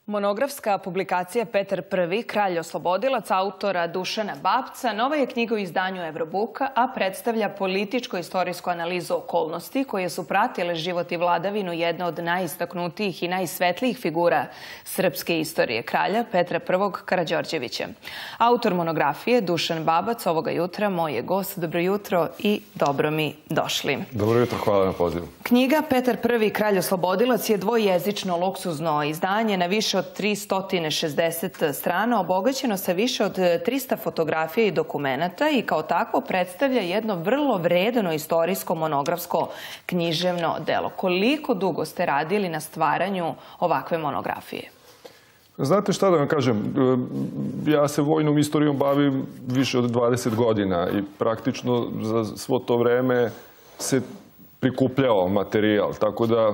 Monografska publikacija Petar I, kralj oslobodilac, autora Dušana Babca, nova je knjiga u izdanju Evrobuka, a predstavlja političko-istorijsku analizu okolnosti koje su pratile život i vladavinu jedne od najistaknutijih i najsvetlijih figura srpske istorije, kralja Petra I Karađorđevića. Autor monografije, Dušan Babac, ovoga jutra moj je gost. Dobro jutro i dobro mi došli. Dobro jutro, hvala na pozivu. Knjiga Petar I, kralj oslobodilac je dvojezično luksuzno izdanje na više od 360 strana, obogaćeno sa više od 300 fotografija i dokumenata i kao takvo predstavlja jedno vrlo vredno istorijsko monografsko književno delo. Koliko dugo ste radili na stvaranju ovakve monografije? Znate šta da vam kažem, ja se vojnom istorijom bavim više od 20 godina i praktično za svo to vreme se prikupljao materijal, tako da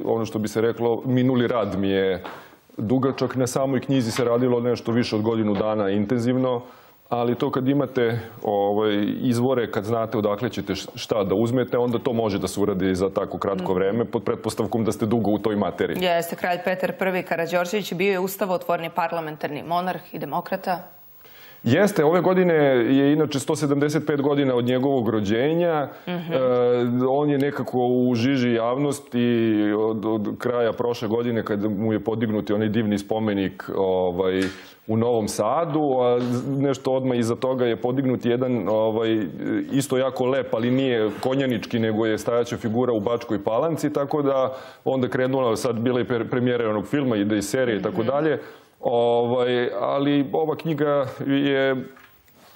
ono što bi se reklo, minuli rad mi je dugačak. Na samoj knjizi se radilo nešto više od godinu dana intenzivno, ali to kad imate izvore, kad znate odakle ćete šta da uzmete, onda to može da se uradi za tako kratko vreme, pod pretpostavkom da ste dugo u toj materiji. Jeste, kralj Petar I Karađorđević bio je ustavotvorni parlamentarni monarh i demokrata. Jeste, ove godine je inače 175 godina od njegovog rođenja. On je nekako u žiži javnosti od kraja prošle godine kada mu je podignut onaj divni spomenik u Novom Sadu, a nešto odmah iza toga je podignut jedan isto jako lep, ali nije konjanički, nego je stajaća figura u Bačkoj Palanci, tako da onda krenula, sad bila i premijera onog filma, ide i serije i tako dalje. Ali ova knjiga je,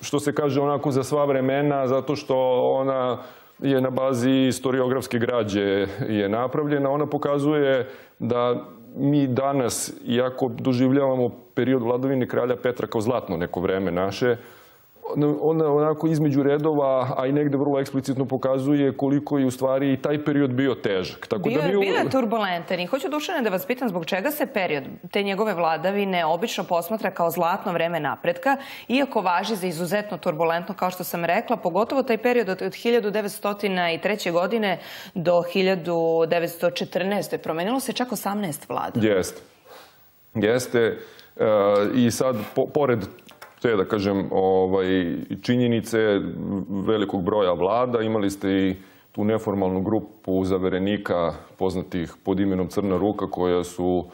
što se kaže, onako za sva vremena, zato što ona je na bazi istoriografske građe je napravljena. Ona pokazuje da mi danas, iako doživljavamo period vladavine kralja Petra kao zlatno neko vreme naše, ona onako između redova, a i negde vrlo eksplicitno pokazuje koliko je u stvari i taj period bio težak. Bio je turbulentan i hoću, Dušane, da vas pitam zbog čega se period te njegove vladavine obično posmatra kao zlatno vreme napretka, iako važi za izuzetno turbulentno, kao što sam rekla, pogotovo taj period od 1903. godine do 1914. Promenilo se čak 18 vlada. Jeste. I sad, pored te, da kažem, činjenice velikog broja vlada, imali ste i tu neformalnu grupu zaverenika poznatih pod imenom Crna ruka, koja su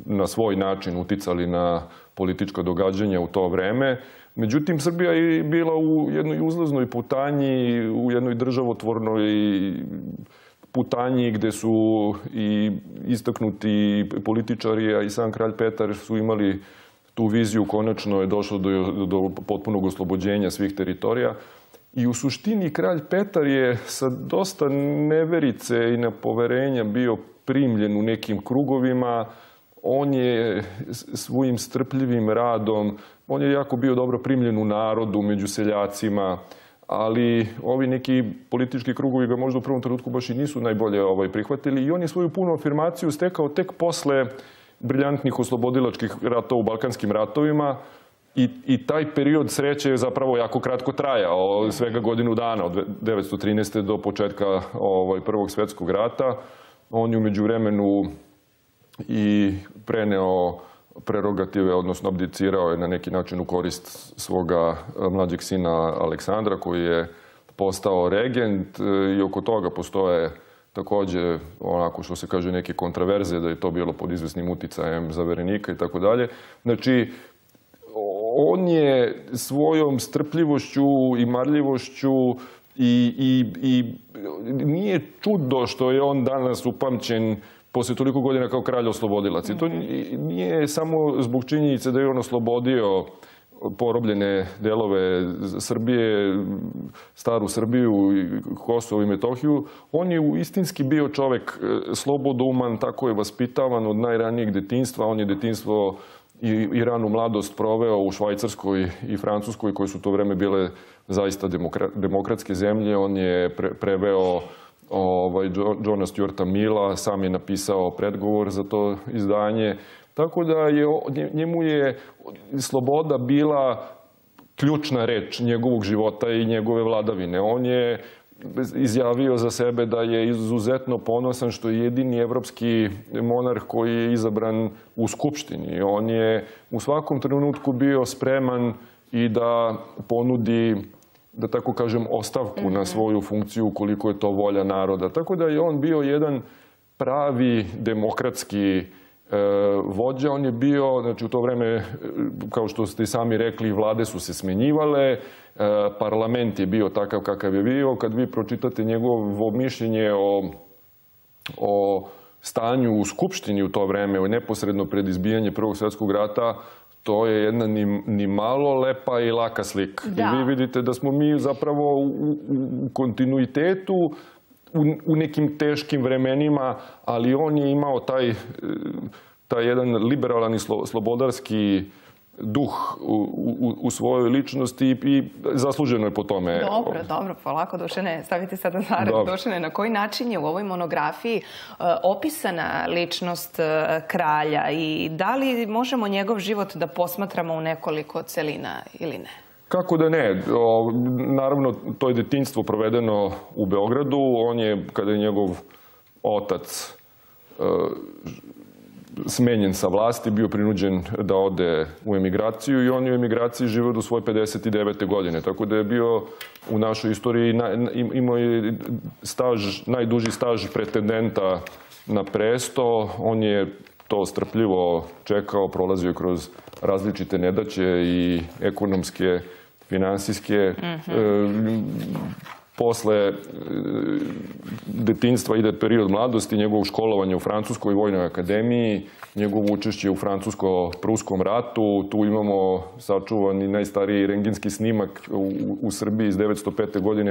na svoj način uticali na politička događanja u to vreme. Međutim, Srbija je bila u jednoj uzlaznoj putanji, u jednoj državotvornoj putanji gde su i istaknuti političari, a i sam kralj Petar su imali tu viziju. Konačno je došlo do potpunog oslobođenja svih teritorija. I u suštini kralj Petar je sa dosta neverice i nepoverenja bio primljen u nekim krugovima. On je svojim strpljivim radom, on je jako bio dobro primljen u narodu, među seljacima, ali ovi neki politički krugovi ga možda u prvom trenutku baš i nisu najbolje prihvatili i on je svoju punu afirmaciju stekao tek posle briljantnih oslobodilačkih ratova u Balkanskim ratovima i taj period sreće je zapravo jako kratko trajao, svega godinu dana, od 1913. do početka Prvog svjetskog rata. On je u međuvremenu i preneo prerogative, odnosno abdicirao je na neki način u korist svoga mlađeg sina Aleksandra, koji je postao regent i oko toga postoje takođe, onako što se kaže, neke kontraverze, da je to bilo pod izvesnim uticajem zaverenika i tako dalje. Znači, on je svojom strpljivošću i marljivošću i nije čudo što je on danas upamćen posle toliko godina kao kralj oslobodilac. I to nije samo zbog činjenice da je on oslobodio porobljene delove Srbije, staru Srbiju, Kosovo i Metohiju. On je istinski bio čovek slobodouman, tako je vaspitavan od najranijeg detinjstva. On je detinjstvo i ranu mladost proveo u Švajcarskoj i Francuskoj, koje su to vreme bile zaista demokratske zemlje. On je preveo Johna Stuarta Milla, sam je napisao predgovor za to izdanje. Tako da njemu je sloboda bila ključna reč njegovog života i njegove vladavine. On je izjavio za sebe da je izuzetno ponosan što je jedini evropski monarh koji je izabran u Skupštini. On je u svakom trenutku bio spreman i da ponudi, da tako kažem, ostavku na svoju funkciju ukoliko je to volja naroda. Tako da je on bio jedan pravi demokratski vođa. On je bio, znači u to vreme, kao što ste i sami rekli, vlade su se smenjivale, parlament je bio takav kakav je bio. Kad vi pročitate njegovo mišljenje o stanju u Skupštini u to vreme, neposredno pred izbijanje Prvog svjetskog rata, to je jedna ni malo lepa i laka slika. I vi vidite da smo mi zapravo u kontinuitetu, u nekim teškim vremenima, ali on je imao taj jedan liberalan i slobodarski duh u svojoj ličnosti i zasluženo je po tome. Dobro, polako, Dušane, stavite sada nared. Dušane, na koji način je u ovoj monografiji opisana ličnost kralja i da li možemo njegov život da posmatramo u nekoliko celina ili ne? Kako da ne? Naravno, to je detinjstvo provedeno u Beogradu. On je, kada je njegov otac smenjen sa vlasti, bio prinuđen da ode u emigraciju i on je u emigraciji živio do svoje 59. godine. Tako da je bio u našoj istoriji, imao je najduži staž pretendenta na presto. On je to strpljivo čekao, prolazio je kroz različite nedaće i ekonomske, finansijske. Posle detinjstva ide period mladosti, njegovo školovanje u Francuskoj vojnoj akademiji, njegovo učešće u Francusko-Pruskom ratu. Tu imamo sačuvani najstariji rentgenski snimak u Srbiji iz 905. godine,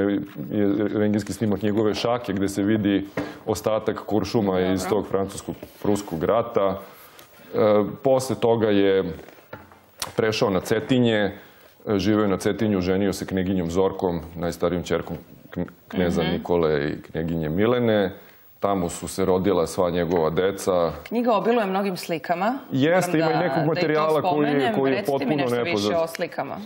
je rentgenski snimak njegove šake gde se vidi ostatak kuršuma iz tog Francusko-Pruskog rata. Posle toga je prešao na Cetinje, živeo je na Cetinju, ženio se knjeginjom Zorkom, najstarijom ćerkom kneza Nikole i knjeginje Milene. Tamo su se rodila sva njegova deca. Knjiga obiluje mnogim slikama. Jeste, ima i nekog materijala koji je potpuno nepoznat. Recite mi nešto više o slikama.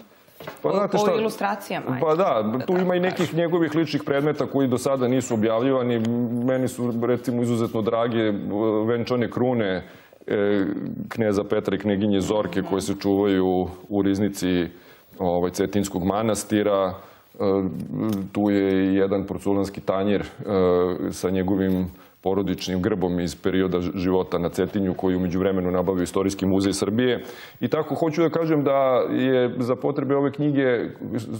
O ilustracijama. Pa da, tu ima i nekih njegovih ličnih predmeta koji do sada nisu objavljivani. Meni su, recimo, izuzetno drage venčane krune kneza Petra i knjeginje Zorke koje se čuvaju u riznici Cetinskog manastira. Tu je i jedan porculanski tanjir sa njegovim porodičnim grbom iz perioda života na Cetinju koji je umeđu vremenu nabavio Istorijski muzej Srbije. I tako hoću da kažem da je za potrebe ove knjige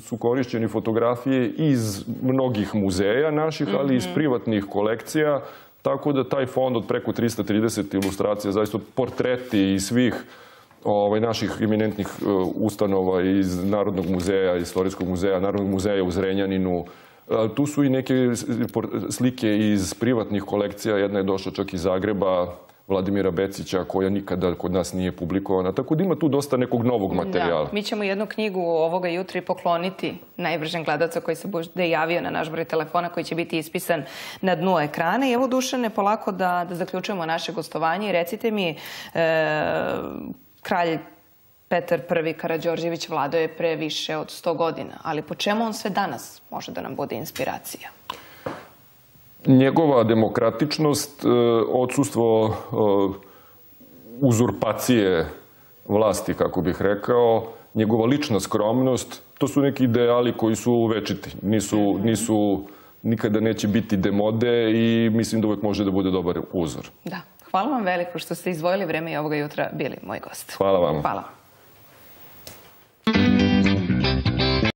su korišćeni fotografije iz mnogih muzeja naših, ali i iz privatnih kolekcija. Tako da taj fond od preko 330 ilustracija, zaista portreti iz svih naših eminentnih ustanova iz Narodnog muzeja, Istorijskog muzeja, Narodnog muzeja u Zrenjaninu. Tu su i neke slike iz privatnih kolekcija. Jedna je došla čak iz Zagreba, Vladimira Becića, koja nikada kod nas nije publikovana. Tako da ima tu dosta nekog novog materijala. Mi ćemo jednu knjigu ovoga jutra i pokloniti najbržem gledalcu koji se bude javio na naš broj telefona, koji će biti ispisan na dnu ekrana. I evo, Dušane, polako da zaključujemo naše gostovanje i recite mi, kralj Petar I. Karađorđević vladao je pre više od 100 godina, ali po čemu on sve danas može da nam bude inspiracija? Njegova demokratičnost, odsustvo uzurpacije vlasti, kako bih rekao, njegova lična skromnost, to su neki ideali koji su večiti. Nikada neće biti demode i mislim da uvek može da bude dobar uzor. Da. Hvala vam veliko što ste izdvojili vreme i ovoga jutra bili moj gost. Hvala vam. Hvala.